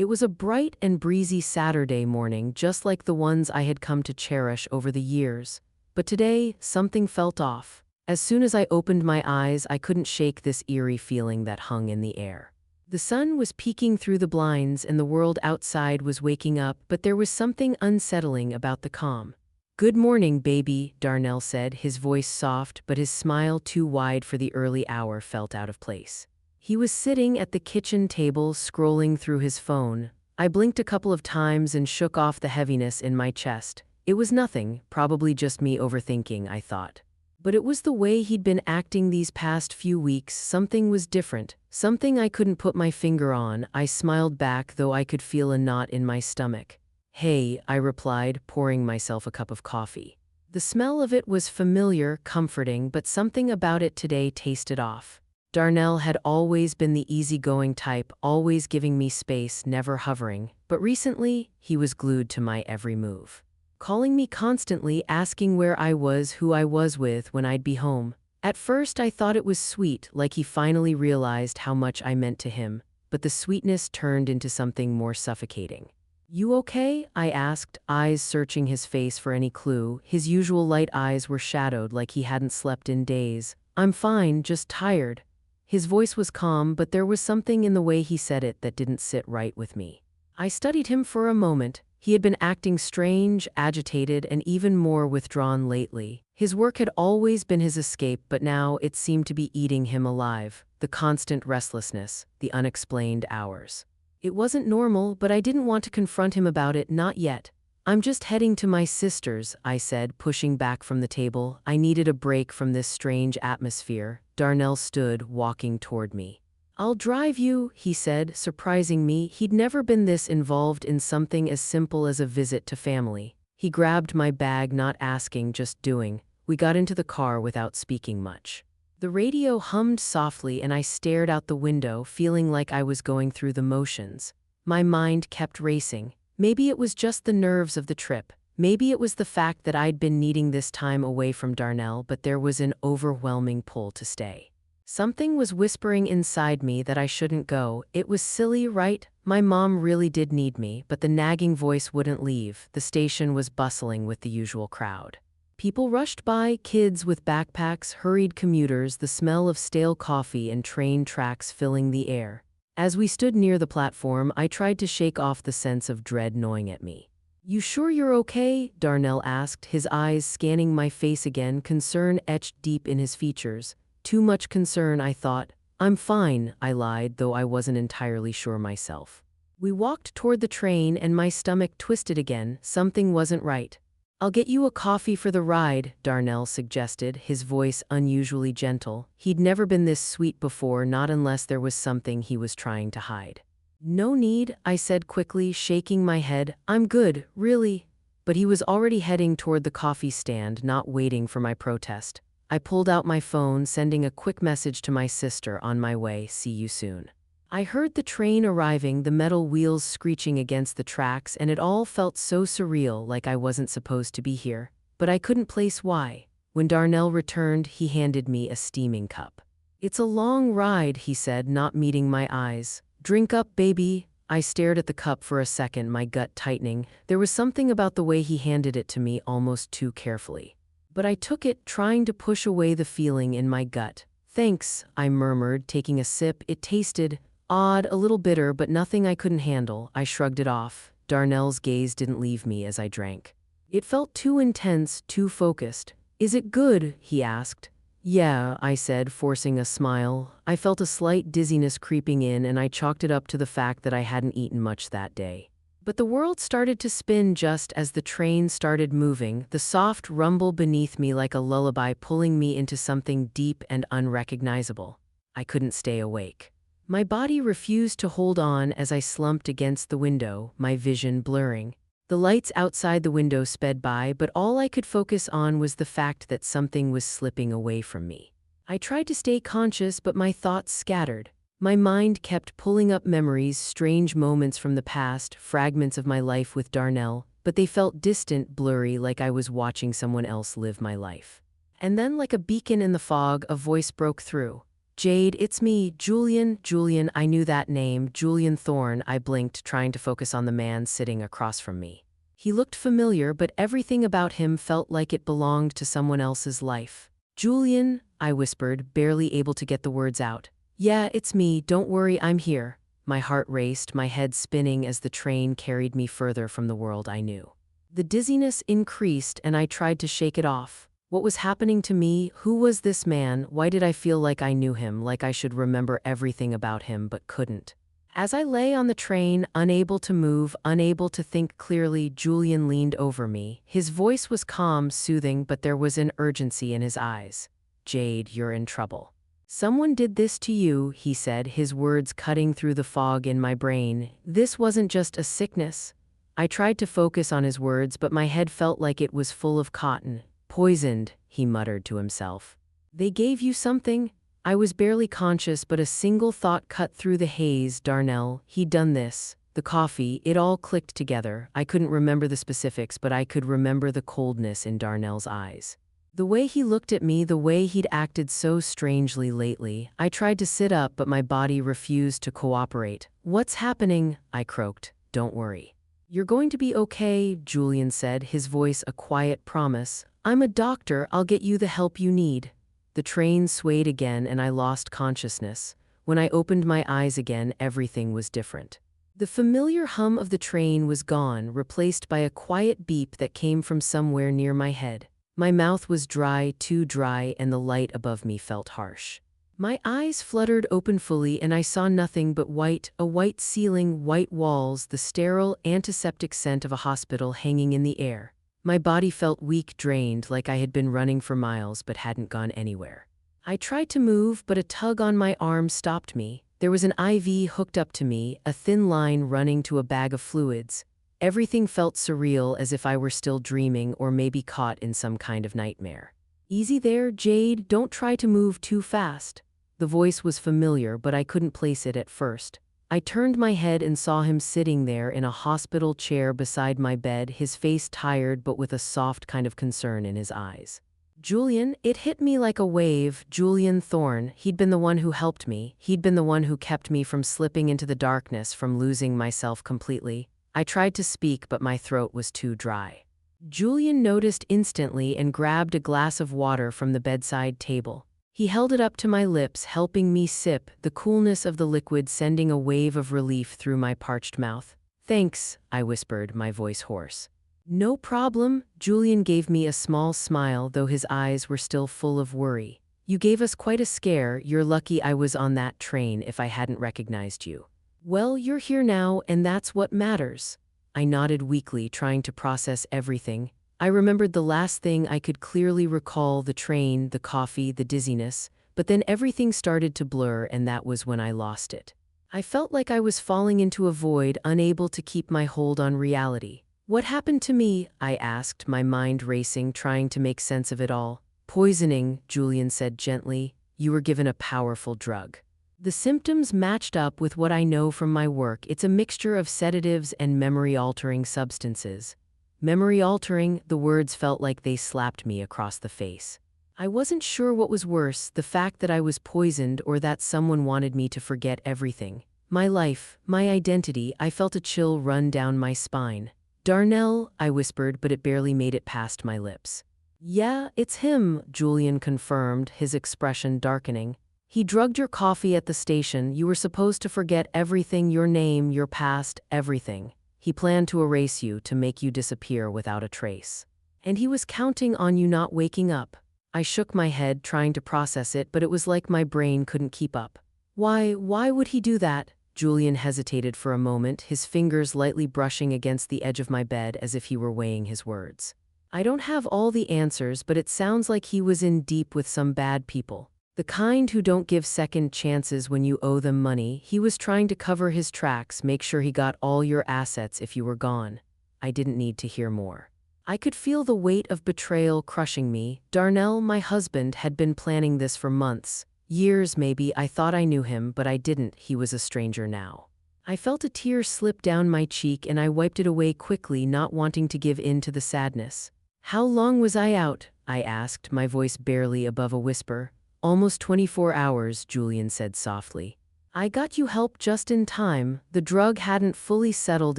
It was a bright and breezy Saturday morning, just like the ones I had come to cherish over the years. But today, something felt off. As soon as I opened my eyes, I couldn't shake this eerie feeling that hung in the air. The sun was peeking through the blinds and the world outside was waking up, but there was something unsettling about the calm. "Good morning, baby," Darnell said, his voice soft, but his smile too wide for the early hour felt out of place. He was sitting at the kitchen table, scrolling through his phone. I blinked a couple of times and shook off the heaviness in my chest. It was nothing, probably just me overthinking, I thought. But it was the way he'd been acting these past few weeks. Something was different, something I couldn't put my finger on. I smiled back, though I could feel a knot in my stomach. "Hey," I replied, pouring myself a cup of coffee. The smell of it was familiar, comforting, but something about it today tasted off. Darnell had always been the easygoing type, always giving me space, never hovering, but recently, he was glued to my every move. Calling me constantly, asking where I was, who I was with, when I'd be home. At first I thought it was sweet, like he finally realized how much I meant to him, but the sweetness turned into something more suffocating. "You okay?" I asked, eyes searching his face for any clue. His usual light eyes were shadowed like he hadn't slept in days. "I'm fine, just tired." His voice was calm, but there was something in the way he said it that didn't sit right with me. I studied him for a moment. He had been acting strange, agitated, and even more withdrawn lately. His work had always been his escape, but now it seemed to be eating him alive. The constant restlessness, the unexplained hours. It wasn't normal, but I didn't want to confront him about it, not yet. "I'm just heading to my sister's," I said, pushing back from the table. I needed a break from this strange atmosphere. Darnell stood, walking toward me. "I'll drive you," he said, surprising me. He'd never been this involved in something as simple as a visit to family. He grabbed my bag, not asking, just doing. We got into the car without speaking much. The radio hummed softly and I stared out the window, feeling like I was going through the motions. My mind kept racing. Maybe it was just the nerves of the trip. Maybe it was the fact that I'd been needing this time away from Darnell, but there was an overwhelming pull to stay. Something was whispering inside me that I shouldn't go. It was silly, right? My mom really did need me, but the nagging voice wouldn't leave. The station was bustling with the usual crowd. People rushed by, kids with backpacks, hurried commuters, the smell of stale coffee and train tracks filling the air. As we stood near the platform, I tried to shake off the sense of dread gnawing at me. "You sure you're okay?" Darnell asked, his eyes scanning my face again, concern etched deep in his features. Too much concern, I thought. "I'm fine," I lied, though I wasn't entirely sure myself. We walked toward the train and my stomach twisted again. Something wasn't right. "I'll get you a coffee for the ride," Darnell suggested, his voice unusually gentle. He'd never been this sweet before, not unless there was something he was trying to hide. "No need," I said quickly, shaking my head. "I'm good, really." But he was already heading toward the coffee stand, not waiting for my protest. I pulled out my phone, sending a quick message to my sister, "On my way, see you soon." I heard the train arriving, the metal wheels screeching against the tracks, and it all felt so surreal, like I wasn't supposed to be here. But I couldn't place why. When Darnell returned, he handed me a steaming cup. "It's a long ride," he said, not meeting my eyes. "Drink up, baby." I stared at the cup for a second, my gut tightening. There was something about the way he handed it to me, almost too carefully. But I took it, trying to push away the feeling in my gut. "Thanks," I murmured, taking a sip. It tasted odd, a little bitter, but nothing I couldn't handle. I shrugged it off. Darnell's gaze didn't leave me as I drank. It felt too intense, too focused. "Is it good?" he asked. "Yeah," I said, forcing a smile. I felt a slight dizziness creeping in, and I chalked it up to the fact that I hadn't eaten much that day. But the world started to spin just as the train started moving, the soft rumble beneath me like a lullaby pulling me into something deep and unrecognizable. I couldn't stay awake. My body refused to hold on as I slumped against the window, my vision blurring. The lights outside the window sped by, but all I could focus on was the fact that something was slipping away from me. I tried to stay conscious, but my thoughts scattered. My mind kept pulling up memories, strange moments from the past, fragments of my life with Darnell, but they felt distant, blurry, like I was watching someone else live my life. And then, like a beacon in the fog, a voice broke through. Jade, it's me, Julian. Julian, I knew that name, Julian Thorne. I blinked, trying to focus on the man sitting across from me. He looked familiar, but everything about him felt like it belonged to someone else's life. Julian, I whispered, barely able to get the words out. Yeah, it's me, don't worry, I'm here. My heart raced, my head spinning as the train carried me further from the world I knew. The dizziness increased and I tried to shake it off. What was happening to me? Who was this man? Why did I feel like I knew him, like I should remember everything about him but couldn't? As I lay on the train, unable to move, unable to think clearly, Julian leaned over me. His voice was calm, soothing, but there was an urgency in his eyes. Jade, you're in trouble. Someone did this to you, he said, his words cutting through the fog in my brain. This wasn't just a sickness. I tried to focus on his words, but my head felt like it was full of cotton. Poisoned, he muttered to himself. They gave you something? I was barely conscious, but a single thought cut through the haze. Darnell, he'd done this. The coffee, it all clicked together. I couldn't remember the specifics, but I could remember the coldness in Darnell's eyes. The way he looked at me, the way he'd acted so strangely lately. I tried to sit up, but my body refused to cooperate. What's happening? I croaked. Don't worry. You're going to be okay, Julian said, his voice a quiet promise. I'm a doctor, I'll get you the help you need. The train swayed again and I lost consciousness. When I opened my eyes again, everything was different. The familiar hum of the train was gone, replaced by a quiet beep that came from somewhere near my head. My mouth was dry, too dry, and the light above me felt harsh. My eyes fluttered open fully and I saw nothing but white, a white ceiling, white walls, the sterile, antiseptic scent of a hospital hanging in the air. My body felt weak, drained, like I had been running for miles but hadn't gone anywhere. I tried to move, but a tug on my arm stopped me. There was an IV hooked up to me, a thin line running to a bag of fluids. Everything felt surreal, as if I were still dreaming or maybe caught in some kind of nightmare. Easy there, Jade, don't try to move too fast. The voice was familiar, but I couldn't place it at first. I turned my head and saw him sitting there in a hospital chair beside my bed, his face tired but with a soft kind of concern in his eyes. Julian, it hit me like a wave. Julian Thorne, he'd been the one who helped me. He'd been the one who kept me from slipping into the darkness, from losing myself completely. I tried to speak, but my throat was too dry. Julian noticed instantly and grabbed a glass of water from the bedside table. He held it up to my lips, helping me sip, the coolness of the liquid sending a wave of relief through my parched mouth. Thanks, I whispered, my voice hoarse. No problem, Julian gave me a small smile, though his eyes were still full of worry. You gave us quite a scare. You're lucky I was on that train if I hadn't recognized you. Well, you're here now, and that's what matters. I nodded weakly, trying to process everything. I remembered the last thing I could clearly recall, the train, the coffee, the dizziness, but then everything started to blur and that was when I lost it. I felt like I was falling into a void, unable to keep my hold on reality. What happened to me? I asked, my mind racing, trying to make sense of it all. Poisoning, Julian said gently. You were given a powerful drug. The symptoms matched up with what I know from my work. It's a mixture of sedatives and memory-altering substances. Memory-altering, the words felt like they slapped me across the face. I wasn't sure what was worse, the fact that I was poisoned or that someone wanted me to forget everything. My life, my identity. I felt a chill run down my spine. Darnell, I whispered, but it barely made it past my lips. Yeah, it's him, Julian confirmed, his expression darkening. He drugged your coffee at the station. You were supposed to forget everything, your name, your past, everything. He planned to erase you, to make you disappear without a trace. And he was counting on you not waking up. I shook my head, trying to process it, but it was like my brain couldn't keep up. Why would he do that? Julian hesitated for a moment, his fingers lightly brushing against the edge of my bed as if he were weighing his words. I don't have all the answers, but it sounds like he was in deep with some bad people. The kind who don't give second chances when you owe them money. He was trying to cover his tracks, make sure he got all your assets if you were gone. I didn't need to hear more. I could feel the weight of betrayal crushing me. Darnell, my husband, had been planning this for months. Years maybe. I thought I knew him, but I didn't. He was a stranger now. I felt a tear slip down my cheek and I wiped it away quickly, not wanting to give in to the sadness. How long was I out? I asked, my voice barely above a whisper. Almost 24 hours, Julian said softly. I got you help just in time. The drug hadn't fully settled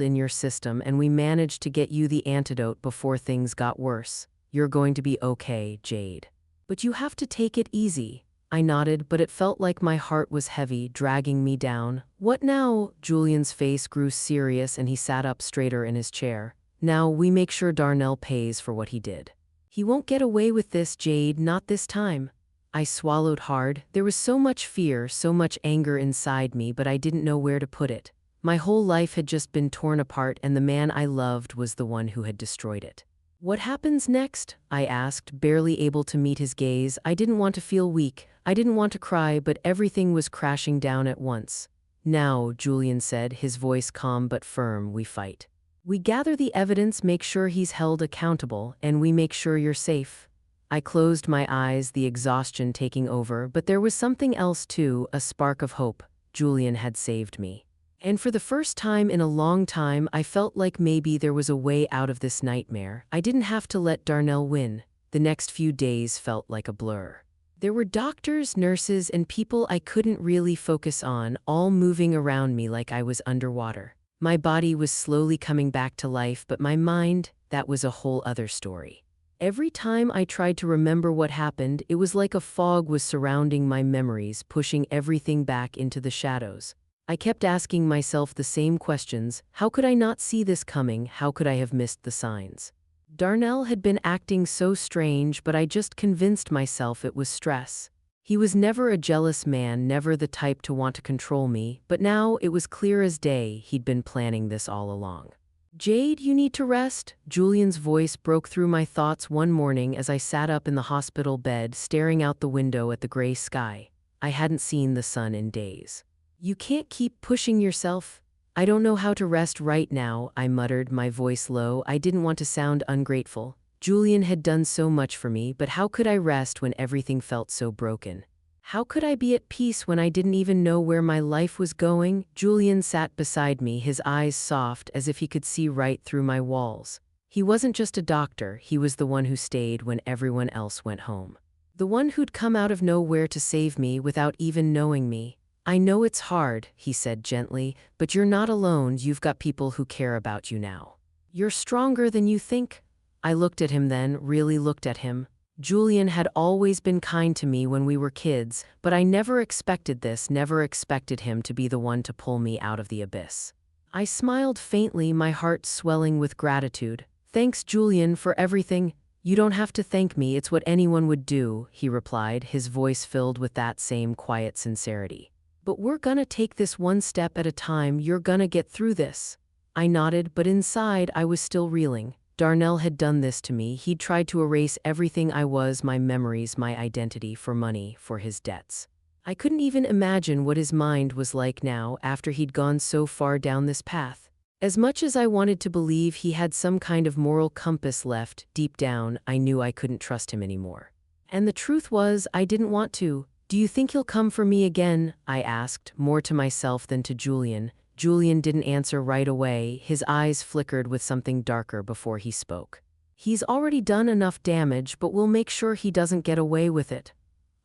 in your system, and we managed to get you the antidote before things got worse. You're going to be okay, Jade. But you have to take it easy. I nodded, but it felt like my heart was heavy, dragging me down. What now? Julian's face grew serious and he sat up straighter in his chair. Now we make sure Darnell pays for what he did. He won't get away with this, Jade, not this time. I swallowed hard. There was so much fear, so much anger inside me, but I didn't know where to put it. My whole life had just been torn apart, and the man I loved was the one who had destroyed it. What happens next? I asked, barely able to meet his gaze. I didn't want to feel weak. I didn't want to cry, but everything was crashing down at once. Now, Julian said, his voice calm but firm, we fight. We gather the evidence, make sure he's held accountable, and we make sure you're safe. I closed my eyes, the exhaustion taking over, but there was something else too, a spark of hope. Julian had saved me. And for the first time in a long time, I felt like maybe there was a way out of this nightmare. I didn't have to let Darnell win. The next few days felt like a blur. There were doctors, nurses, and people I couldn't really focus on, all moving around me like I was underwater. My body was slowly coming back to life, but my mind, that was a whole other story. Every time I tried to remember what happened, it was like a fog was surrounding my memories, pushing everything back into the shadows. I kept asking myself the same questions. How could I not see this coming? How could I have missed the signs? Darnell had been acting so strange, but I just convinced myself it was stress. He was never a jealous man, never the type to want to control me, but now it was clear as day he'd been planning this all along. Jade, you need to rest. Julian's voice broke through my thoughts one morning as I sat up in the hospital bed, staring out the window at the gray sky. I hadn't seen the sun in days. You can't keep pushing yourself. I don't know how to rest right now, I muttered, my voice low. I didn't want to sound ungrateful. Julian had done so much for me, but how could I rest when everything felt so broken? How could I be at peace when I didn't even know where my life was going? Julian sat beside me, his eyes soft as if he could see right through my walls. He wasn't just a doctor, he was the one who stayed when everyone else went home. The one who'd come out of nowhere to save me without even knowing me. I know it's hard, he said gently, but you're not alone. You've got people who care about you now. You're stronger than you think. I looked at him then, really looked at him. Julian had always been kind to me when we were kids, but I never expected this, never expected him to be the one to pull me out of the abyss. I smiled faintly, my heart swelling with gratitude. Thanks, Julian, for everything. You don't have to thank me, it's what anyone would do, he replied, his voice filled with that same quiet sincerity. But we're gonna take this one step at a time, you're gonna get through this. I nodded, but inside I was still reeling. Darnell had done this to me. He'd tried to erase everything I was, my memories, my identity, for money, for his debts. I couldn't even imagine what his mind was like now after he'd gone so far down this path. As much as I wanted to believe he had some kind of moral compass left, deep down, I knew I couldn't trust him anymore. And the truth was, I didn't want to. Do you think he'll come for me again? I asked, more to myself than to Julian. Julian didn't answer right away. His eyes flickered with something darker before he spoke. He's already done enough damage, but we'll make sure he doesn't get away with it.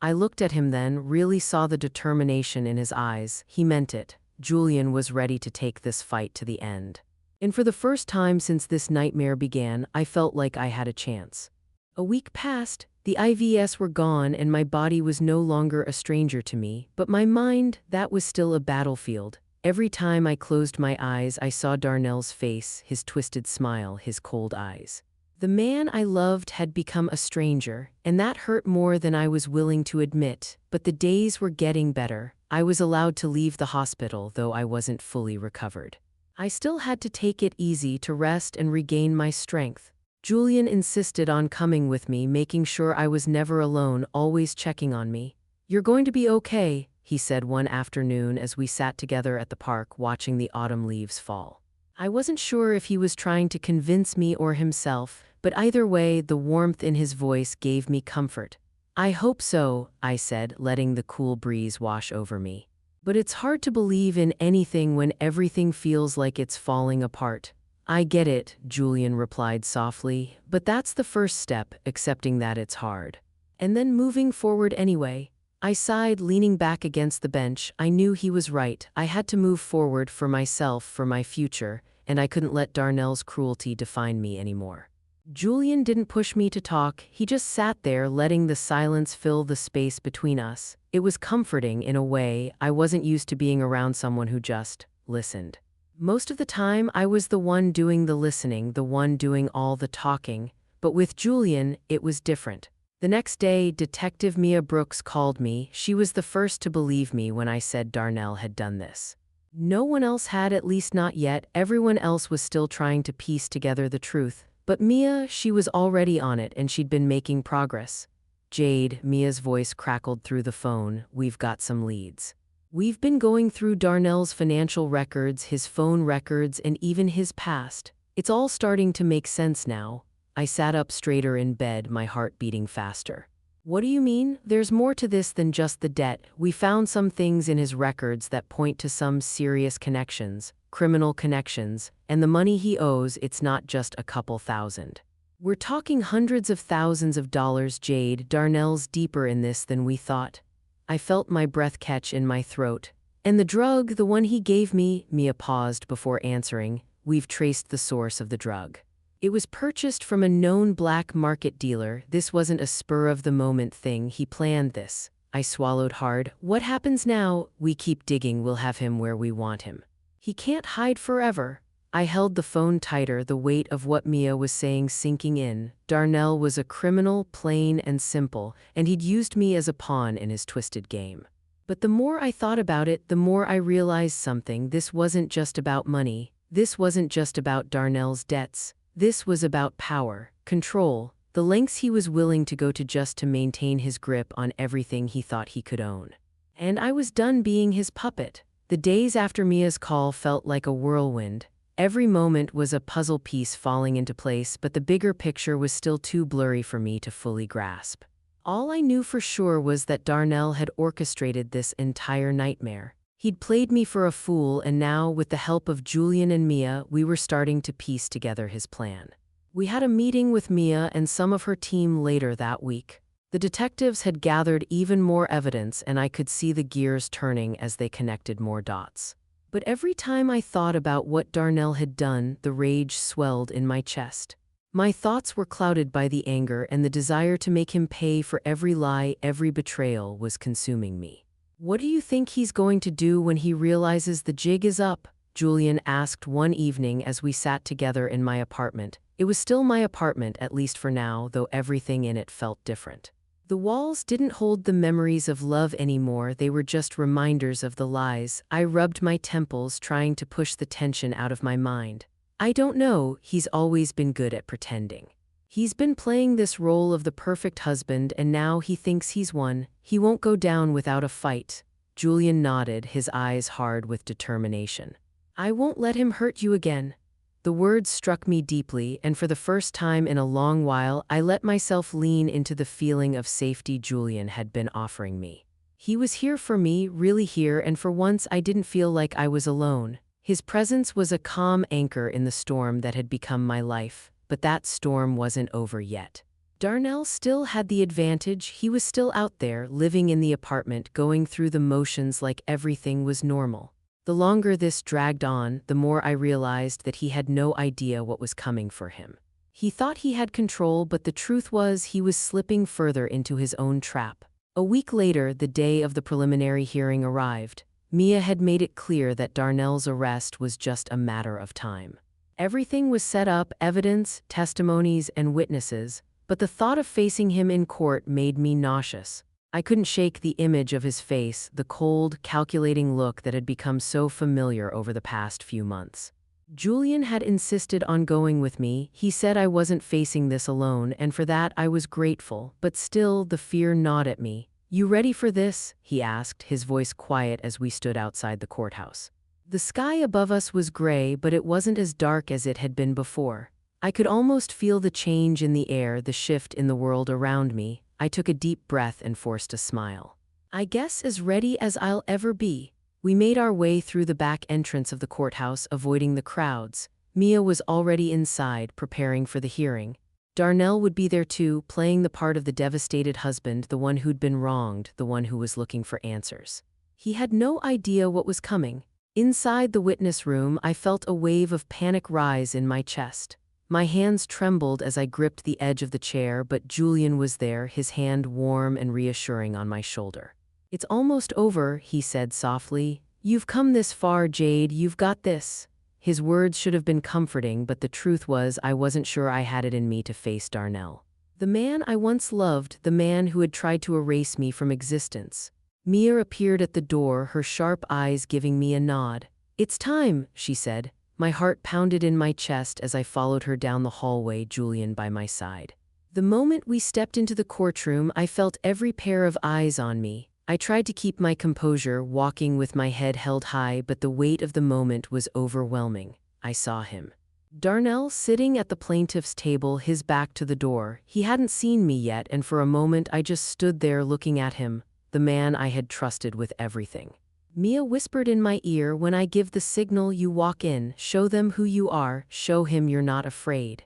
I looked at him then, really saw the determination in his eyes. He meant it. Julian was ready to take this fight to the end. And for the first time since this nightmare began, I felt like I had a chance. A week passed. The IVs were gone and my body was no longer a stranger to me, but my mind, that was still a battlefield. Every time I closed my eyes, I saw Darnell's face, his twisted smile, his cold eyes. The man I loved had become a stranger, and that hurt more than I was willing to admit, but the days were getting better. I was allowed to leave the hospital, though I wasn't fully recovered. I still had to take it easy to rest and regain my strength. Julian insisted on coming with me, making sure I was never alone, always checking on me. You're going to be okay, he said one afternoon as we sat together at the park watching the autumn leaves fall. I wasn't sure if he was trying to convince me or himself, but either way, the warmth in his voice gave me comfort. I hope so, I said, letting the cool breeze wash over me. But it's hard to believe in anything when everything feels like it's falling apart. I get it, Julian replied softly, but that's the first step, accepting that it's hard. And then moving forward anyway. I sighed, leaning back against the bench. I knew he was right. I had to move forward for myself, for my future, and I couldn't let Darnell's cruelty define me anymore. Julian didn't push me to talk, he just sat there letting the silence fill the space between us. It was comforting in a way. I wasn't used to being around someone who just listened. Most of the time, I was the one doing the listening, the one doing all the talking, but with Julian, it was different. The next day, Detective Mia Brooks called me. She was the first to believe me when I said Darnell had done this. No one else had, at least not yet. Everyone else was still trying to piece together the truth. But Mia, she was already on it, and she'd been making progress. Jade, Mia's voice crackled through the phone, we've got some leads. We've been going through Darnell's financial records, his phone records, and even his past. It's all starting to make sense now. I sat up straighter in bed, my heart beating faster. What do you mean? There's more to this than just the debt. We found some things in his records that point to some serious connections, criminal connections, and the money he owes, it's not just a couple thousand. We're talking hundreds of thousands of dollars, Jade. Darnell's deeper in this than we thought. I felt my breath catch in my throat. And the drug, the one he gave me, Mia paused before answering. We've traced the source of the drug. It was purchased from a known black market dealer. This wasn't a spur-of-the-moment thing. He planned this. I swallowed hard. What happens now? We keep digging. We'll have him where we want him. He can't hide forever. I held the phone tighter, the weight of what Mia was saying sinking in. Darnell was a criminal, plain and simple, and he'd used me as a pawn in his twisted game. But the more I thought about it, the more I realized something. This wasn't just about money. This wasn't just about Darnell's debts. This was about power, control, the lengths he was willing to go to just to maintain his grip on everything he thought he could own. And I was done being his puppet. The days after Mia's call felt like a whirlwind. Every moment was a puzzle piece falling into place, but the bigger picture was still too blurry for me to fully grasp. All I knew for sure was that Darnell had orchestrated this entire nightmare. He'd played me for a fool, and now, with the help of Julian and Mia, we were starting to piece together his plan. We had a meeting with Mia and some of her team later that week. The detectives had gathered even more evidence, and I could see the gears turning as they connected more dots. But every time I thought about what Darnell had done, the rage swelled in my chest. My thoughts were clouded by the anger, and the desire to make him pay for every lie, every betrayal was consuming me. What do you think he's going to do when he realizes the jig is up? Julian asked one evening as we sat together in my apartment. It was still my apartment, at least for now, though everything in it felt different. The walls didn't hold the memories of love anymore, they were just reminders of the lies. I rubbed my temples, trying to push the tension out of my mind. I don't know, he's always been good at pretending. He's been playing this role of the perfect husband, and now he thinks he's won. He won't go down without a fight. Julian nodded, his eyes hard with determination. I won't let him hurt you again. The words struck me deeply, and for the first time in a long while, I let myself lean into the feeling of safety Julian had been offering me. He was here for me, really here, and for once I didn't feel like I was alone. His presence was a calm anchor in the storm that had become my life, but that storm wasn't over yet. Darnell still had the advantage. He was still out there, living in the apartment, going through the motions like everything was normal. The longer this dragged on, the more I realized that he had no idea what was coming for him. He thought he had control, but the truth was he was slipping further into his own trap. A week later, the day of the preliminary hearing arrived. Mia had made it clear that Darnell's arrest was just a matter of time. Everything was set up, evidence, testimonies, and witnesses, but the thought of facing him in court made me nauseous. I couldn't shake the image of his face, the cold, calculating look that had become so familiar over the past few months. Julian had insisted on going with me. He said I wasn't facing this alone, and for that I was grateful, but still the fear gnawed at me. You ready for this? He asked, his voice quiet as we stood outside the courthouse. The sky above us was gray, but it wasn't as dark as it had been before. I could almost feel the change in the air, the shift in the world around me. I took a deep breath and forced a smile. I guess as ready as I'll ever be. We made our way through the back entrance of the courthouse, avoiding the crowds. Mia was already inside, preparing for the hearing. Darnell would be there too, playing the part of the devastated husband, the one who'd been wronged, the one who was looking for answers. He had no idea what was coming. Inside the witness room, I felt a wave of panic rise in my chest. My hands trembled as I gripped the edge of the chair, but Julian was there, his hand warm and reassuring on my shoulder. "It's almost over," he said softly. "You've come this far, Jade, you've got this." His words should have been comforting, but the truth was I wasn't sure I had it in me to face Darnell. The man I once loved, the man who had tried to erase me from existence. Mia appeared at the door, her sharp eyes giving me a nod. "It's time," she said. My heart pounded in my chest as I followed her down the hallway, Julian by my side. The moment we stepped into the courtroom, I felt every pair of eyes on me. I tried to keep my composure, walking with my head held high, but the weight of the moment was overwhelming. I saw him. Darnell sitting at the plaintiff's table, his back to the door. He hadn't seen me yet, and for a moment I just stood there looking at him, the man I had trusted with everything. Mia whispered in my ear, "When I give the signal, you walk in, show them who you are, show him you're not afraid."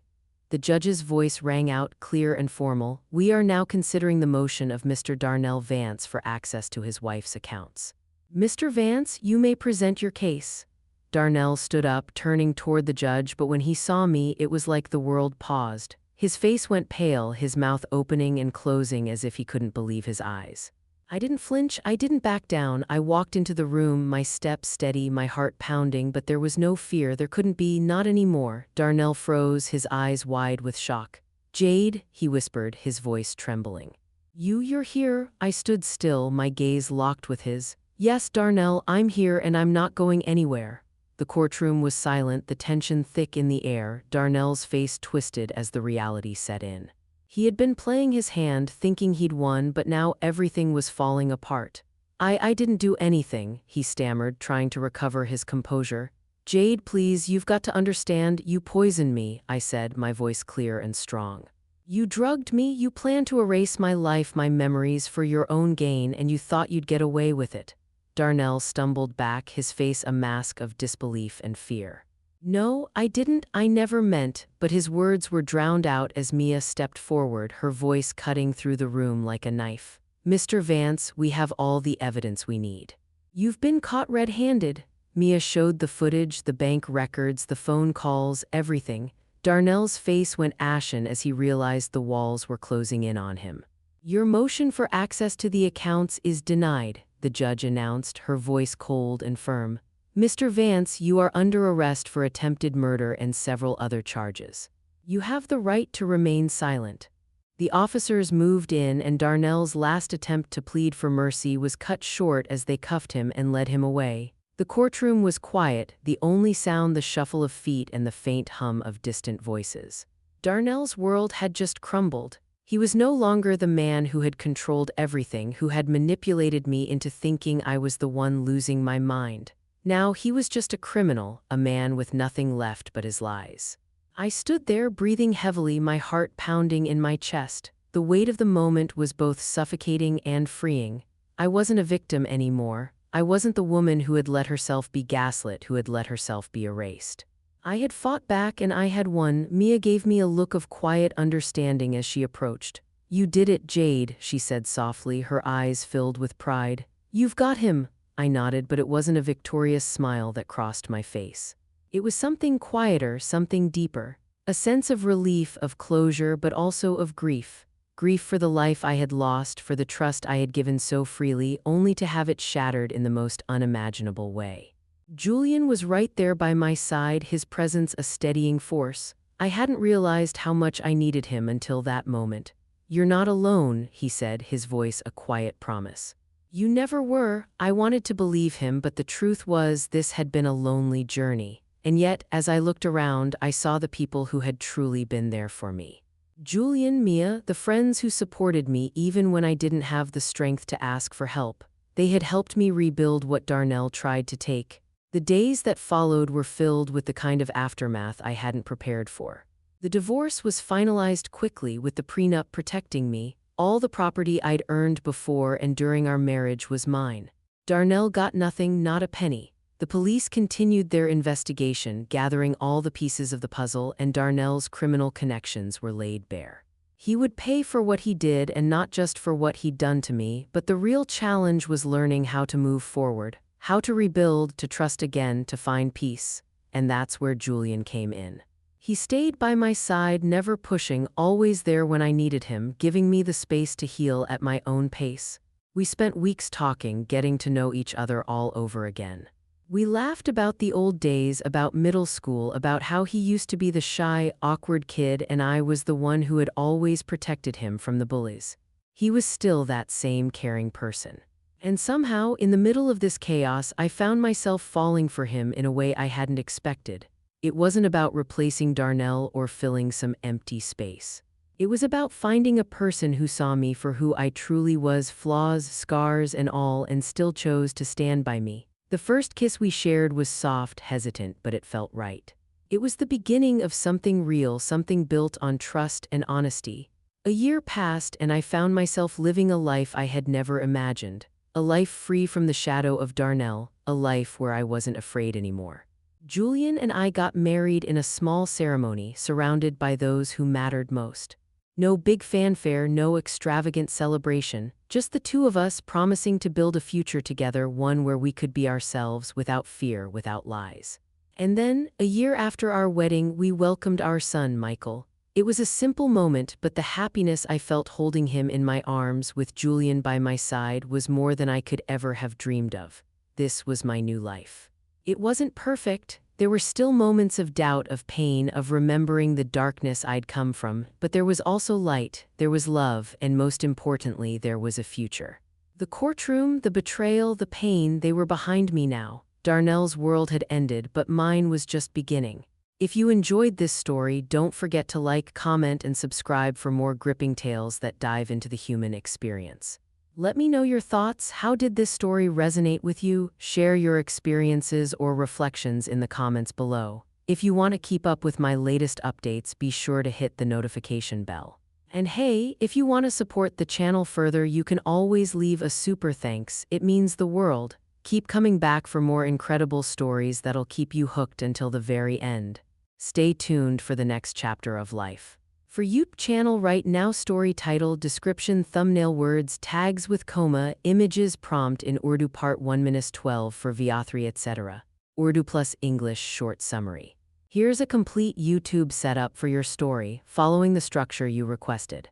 The judge's voice rang out, clear and formal. "We are now considering the motion of Mr. Darnell Vance for access to his wife's accounts. Mr. Vance, you may present your case." Darnell stood up, turning toward the judge, but when he saw me, it was like the world paused. His face went pale, his mouth opening and closing as if he couldn't believe his eyes. I didn't flinch, I didn't back down. I walked into the room, my step steady, my heart pounding, but there was no fear. There couldn't be, not anymore. Darnell froze, his eyes wide with shock. "Jade," he whispered, his voice trembling. You're here?" I stood still, my gaze locked with his. "Yes, Darnell, I'm here and I'm not going anywhere." The courtroom was silent, the tension thick in the air. Darnell's face twisted as the reality set in. He had been playing his hand, thinking he'd won, but now everything was falling apart. I didn't do anything," he stammered, trying to recover his composure. "Jade, please, you've got to understand, you poisoned me," I said, my voice clear and strong. "You drugged me, you planned to erase my life, my memories, for your own gain, and you thought you'd get away with it." Darnell stumbled back, his face a mask of disbelief and fear. "No, I didn't, I never meant," but his words were drowned out as Mia stepped forward, her voice cutting through the room like a knife. "Mr. Vance, we have all the evidence we need. You've been caught red-handed." Mia showed the footage, the bank records, the phone calls, everything. Darnell's face went ashen as he realized the walls were closing in on him. "Your motion for access to the accounts is denied," the judge announced, her voice cold and firm. "Mr. Vance, you are under arrest for attempted murder and several other charges. You have the right to remain silent." The officers moved in, and Darnell's last attempt to plead for mercy was cut short as they cuffed him and led him away. The courtroom was quiet, the only sound the shuffle of feet and the faint hum of distant voices. Darnell's world had just crumbled. He was no longer the man who had controlled everything, who had manipulated me into thinking I was the one losing my mind. Now he was just a criminal, a man with nothing left but his lies. I stood there, breathing heavily, my heart pounding in my chest. The weight of the moment was both suffocating and freeing. I wasn't a victim anymore. I wasn't the woman who had let herself be gaslit, who had let herself be erased. I had fought back and I had won. Mia gave me a look of quiet understanding as she approached. "You did it, Jade," she said softly, her eyes filled with pride. "You've got him." I nodded, but it wasn't a victorious smile that crossed my face. It was something quieter, something deeper. A sense of relief, of closure, but also of grief. Grief for the life I had lost, for the trust I had given so freely, only to have it shattered in the most unimaginable way. Julian was right there by my side, his presence a steadying force. I hadn't realized how much I needed him until that moment. "You're not alone," he said, his voice a quiet promise. "You never were." I wanted to believe him, but the truth was this had been a lonely journey. And yet, as I looked around, I saw the people who had truly been there for me. Julian, Mia, the friends who supported me even when I didn't have the strength to ask for help. They had helped me rebuild what Darnell tried to take. The days that followed were filled with the kind of aftermath I hadn't prepared for. The divorce was finalized quickly, with the prenup protecting me. All the property I'd earned before and during our marriage was mine. Darnell got nothing, not a penny. The police continued their investigation, gathering all the pieces of the puzzle, and Darnell's criminal connections were laid bare. He would pay for what he did, and not just for what he'd done to me, but the real challenge was learning how to move forward, how to rebuild, to trust again, to find peace. And that's where Julian came in. He stayed by my side, never pushing, always there when I needed him, giving me the space to heal at my own pace. We spent weeks talking, getting to know each other all over again. We laughed about the old days, about middle school, about how he used to be the shy, awkward kid and I was the one who had always protected him from the bullies. He was still that same caring person. And somehow, in the middle of this chaos, I found myself falling for him in a way I hadn't expected. It wasn't about replacing Darnell or filling some empty space. It was about finding a person who saw me for who I truly was, flaws, scars, and all, and still chose to stand by me. The first kiss we shared was soft, hesitant, but it felt right. It was the beginning of something real, something built on trust and honesty. A year passed, and I found myself living a life I had never imagined. A life free from the shadow of Darnell, a life where I wasn't afraid anymore. Julian and I got married in a small ceremony, surrounded by those who mattered most. No big fanfare, no extravagant celebration, just the two of us promising to build a future together, one where we could be ourselves, without fear, without lies. And then, a year after our wedding, we welcomed our son, Michael. It was a simple moment, but the happiness I felt holding him in my arms with Julian by my side was more than I could ever have dreamed of. This was my new life. It wasn't perfect. There were still moments of doubt, of pain, of remembering the darkness I'd come from, but there was also light, there was love, and most importantly, there was a future. The courtroom, the betrayal, the pain, they were behind me now. Darnell's world had ended, but mine was just beginning. If you enjoyed this story, don't forget to like, comment, and subscribe for more gripping tales that dive into the human experience. Let me know your thoughts. How did this story resonate with you? Share your experiences or reflections in the comments below. If you want to keep up with my latest updates, be sure to hit the notification bell. And hey, if you want to support the channel further, you can always leave a super thanks. It means the world. Keep coming back for more incredible stories that'll keep you hooked until the very end. Stay tuned for the next chapter of life. For YouTube channel right now, story title, description, thumbnail, words, tags with comma, images, prompt in Urdu part 1:12 for Vyatri etc. Urdu plus English short summary. Here's a complete YouTube setup for your story, following the structure you requested.